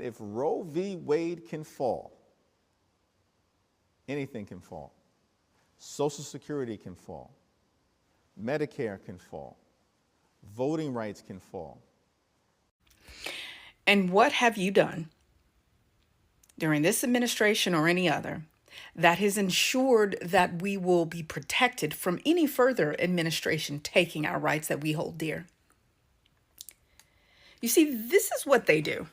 if Roe v. Wade can fall, anything can fall. Social Security can fall. Medicare can fall. Voting rights can fall. And what have you done during this administration or any other that has ensured that we will be protected from any further administration taking our rights that we hold dear? You see, this is what they do.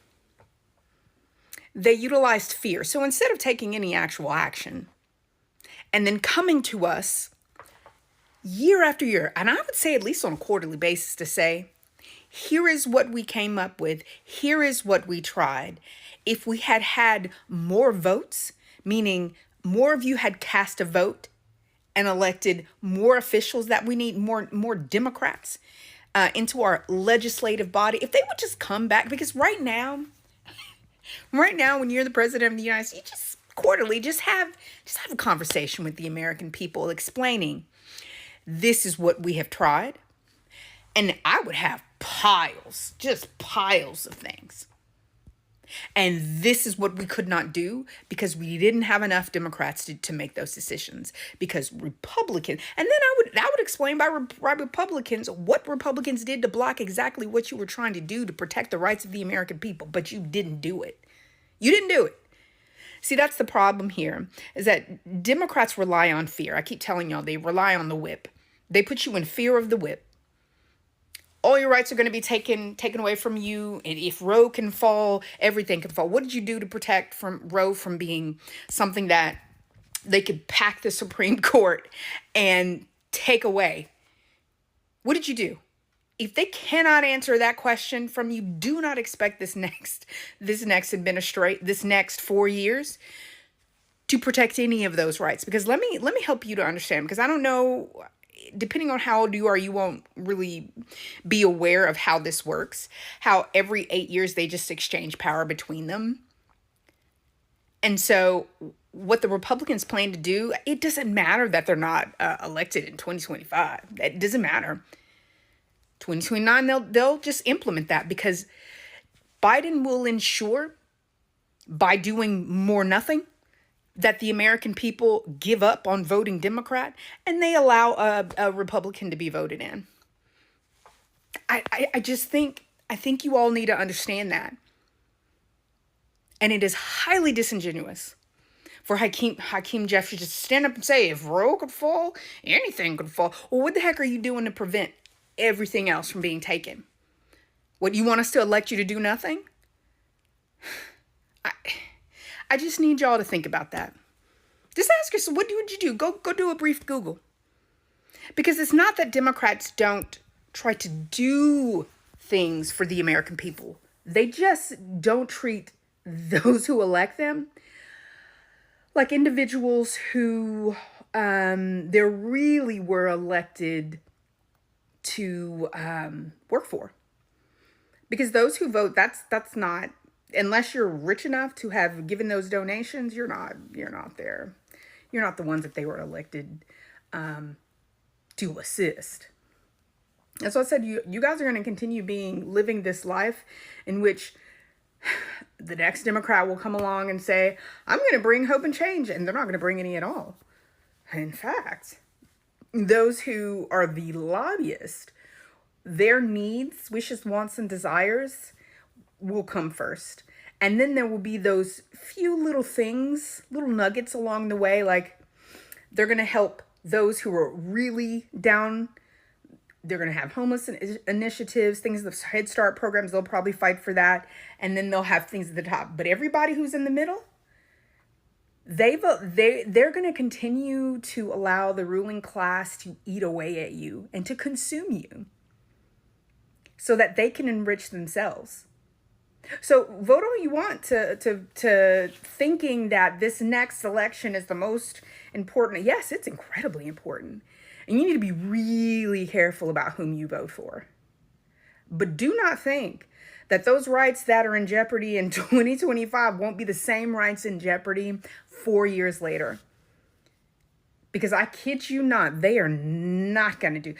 They utilized fear. So instead of taking any actual action and then coming to us year after year, and I would say at least on a quarterly basis, to say, here is what we came up with. Here is what we tried. If we had had more votes, meaning more of you had cast a vote and elected more officials that we need, more Democrats into our legislative body, if they would just come back, because right now, when you're the president of the United States, you just quarterly just have a conversation with the American people explaining this is what we have tried. And I would have just piles of things. And this is what we could not do because we didn't have enough Democrats to make those decisions. Because Republicans, and then I would explain by Republicans what Republicans did to block exactly what you were trying to do to protect the rights of the American people, but you didn't do it. You didn't do it. See, that's the problem here, is that Democrats rely on fear. I keep telling y'all, they rely on the whip. They put you in fear of the whip. All your rights are going to be taken away from you. And if Roe can fall, everything can fall. What did you do to protect Roe from being something that they could pack the Supreme Court and take away? What did you do? If they cannot answer that question from you, do not expect this next 4 years to protect any of those rights. Because let me help you to understand, because I don't know, depending on how old you are, you won't really be aware of how this works, how every 8 years they just exchange power between them. And so what the Republicans plan to do, it doesn't matter that they're not elected in 2025. It doesn't matter. 2029, they'll just implement that, because Biden will ensure, by doing more nothing, that the American people give up on voting Democrat and they allow a Republican to be voted in. I think you all need to understand that. And it is highly disingenuous for Hakeem Jeffries to stand up and say, if Roe could fall, anything could fall. Well, what the heck are you doing to prevent everything else from being taken? What, you want us to elect you to do nothing? I just need y'all to think about that. Just ask yourself, what would you do? Go do a brief Google. Because it's not that Democrats don't try to do things for the American people. They just don't treat those who elect them like individuals who they really were elected to work for. Because those who vote, that's not, unless you're rich enough to have given those donations, you're not there. You're not the ones that they were elected to assist. And so I said, you guys are going to continue living this life in which the next Democrat will come along and say, I'm going to bring hope and change, and they're not going to bring any at all. In fact, those who are the lobbyists, their needs, wishes, wants, and desires will come first. And then there will be those few little things, little nuggets along the way, like they're going to help those who are really down. They're going to have homeless initiatives, things, the Head Start programs, they'll probably fight for that. And then they'll have things at the top. But everybody who's in the middle, they're going to continue to allow the ruling class to eat away at you and to consume you so that they can enrich themselves. So vote all you want to thinking that this next election is the most important. Yes, it's incredibly important. And you need to be really careful about whom you vote for. But do not think that those rights that are in jeopardy in 2025 won't be the same rights in jeopardy 4 years later. Because I kid you not, they are not going to do.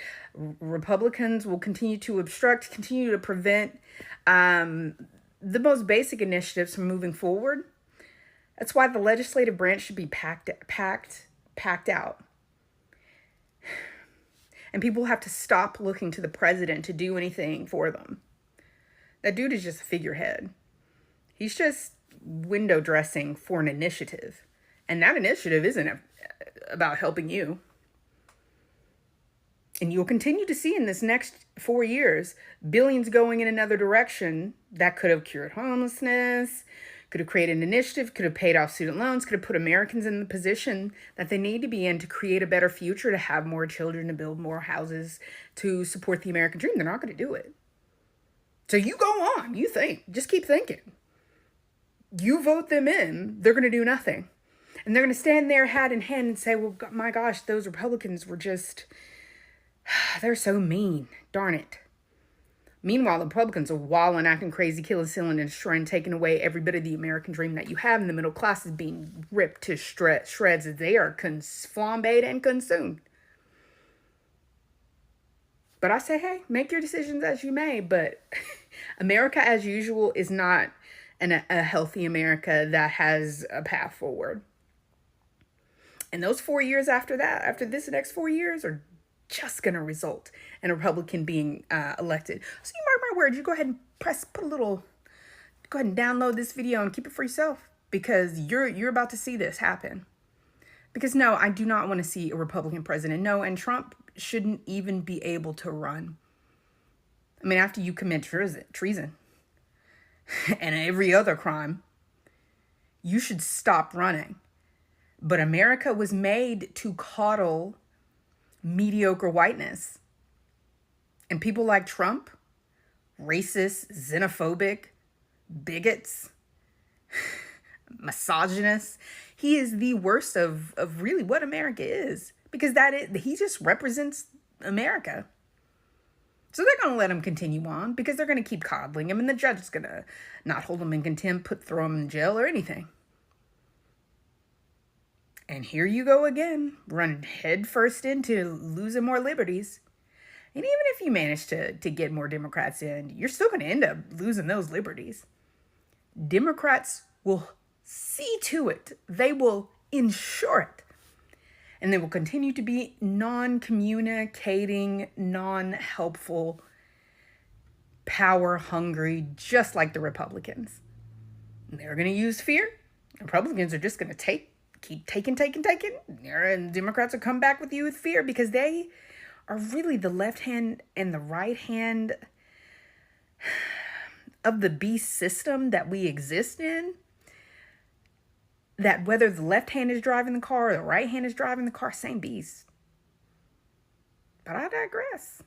Republicans will continue to obstruct, continue to prevent the most basic initiatives for moving forward. That's why the legislative branch should be packed out. And people have to stop looking to the president to do anything for them. That dude is just a figurehead. He's just window dressing for an initiative. And that initiative isn't about helping you. And you'll continue to see in this next 4 years, billions going in another direction that could have cured homelessness, could have created an initiative, could have paid off student loans, could have put Americans in the position that they need to be in to create a better future, to have more children, to build more houses, to support the American dream. They're not going to do it. So you go on, you think, just keep thinking. You vote them in, they're going to do nothing. And they're going to stand there hat in hand and say, well, my gosh, those Republicans were just, they're so mean, darn it. Meanwhile, the Republicans are wilding, acting crazy, killing, stealing, and destroying, taking away every bit of the American dream that you have, and the middle class is being ripped to shreds as they are flambéed and consumed. But I say, hey, make your decisions as you may, but America as usual is not a healthy America that has a path forward. And those 4 years after that, after this next 4 years, are just going to result in a Republican being elected. So you mark my words, you go ahead and go ahead and download this video and keep it for yourself, because you're about to see this happen. Because no, I do not want to see a Republican president. No, and Trump shouldn't even be able to run. I mean, after you commit treason and every other crime, you should stop running. But America was made to coddle mediocre whiteness. And people like Trump, racist, xenophobic, bigots, misogynists, he is the worst of really what America is. Because he just represents America. So they're going to let him continue on because they're going to keep coddling him, and the judge is going to not hold him in contempt, throw him in jail or anything. And here you go again, running headfirst into losing more liberties. And even if you manage to get more Democrats in, you're still going to end up losing those liberties. Democrats will see to it. They will ensure it. And they will continue to be non-communicating, non-helpful, power-hungry, just like the Republicans. And they're going to use fear. Republicans are just going to keep taking. And Democrats will come back with you with fear, because they are really the left hand and the right hand of the beast system that we exist in. That whether the left hand is driving the car or the right hand is driving the car, same beast. But I digress.